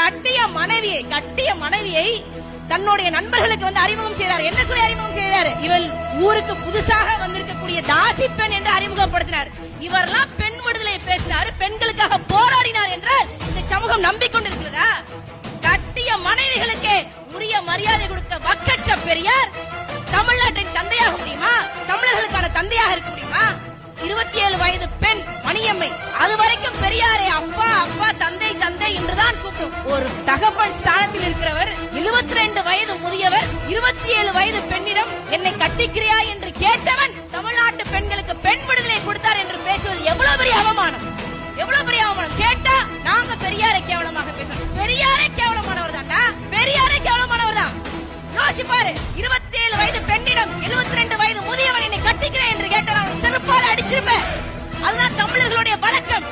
கட்டிய மனைவியை தன்னுடைய நண்பர்களுக்கு வந்து அறிமுகம் செய்தார். என்ன சொல்லி அறிமுகம் செய்தார்? இவள் ஊருக்கு புதுசாக வந்திருக்கக்கூடிய தாசி பெண் என்று அறிமுகப்படுத்தினார். இவரெல்லாம் பெண் விடுதலை பேசினார், பெண்களுக்காக போராடினார் என்றால் இந்த சமூகம் நம்பிக்கொண்டிருக்கிறதா? கட்டிய மனைவிகளுக்கே உரிய மரியாதை கொடுக்க வக்கற்ற பெரியார் தமிழ்நாட்டின் தந்தையாக முடியுமா? தமிழர்களுக்கான தந்தையாக இருக்க முடியுமா? 27 வயது பெண் மணியம்மை, அது வரைக்கும் பெரியாரே அப்பா அப்பா தந்தை தந்தை என்றுதான் கூப்பிடும் ஒரு தகப்பன் ஸ்தானத்தில் இருக்கிறவர். 72 வயது முதியவர் 27 வயது பெண்ணிடம் என்னை கட்டிக்கிறியா என்று கேட்டவன் தமிழ்நாட்டு பெண்களுக்கு பெண் விடுதலை கொடுத்தார் என்று பேசுவது எவ்வளவு பெரிய அவமானம், எவ்வளவு பெரிய அவமானம். கேட்டா நாங்க பெரியாரை கேவலமாக பேசணும். பெரியாரே கேவலமானவர் தான்டா, பெரியாரே கேவலமானவர் தான். யோசிச்சு பாரு, 27 வயது பெண்ணிடம் 72 வயது முதியவன் என்னை கட்டிக்கிறேன் என்று கேட்டால் அவன் செருப்பால் அடிச்சிருப்பேன். அதுதான் தமிழர்களுடைய வழக்கம்.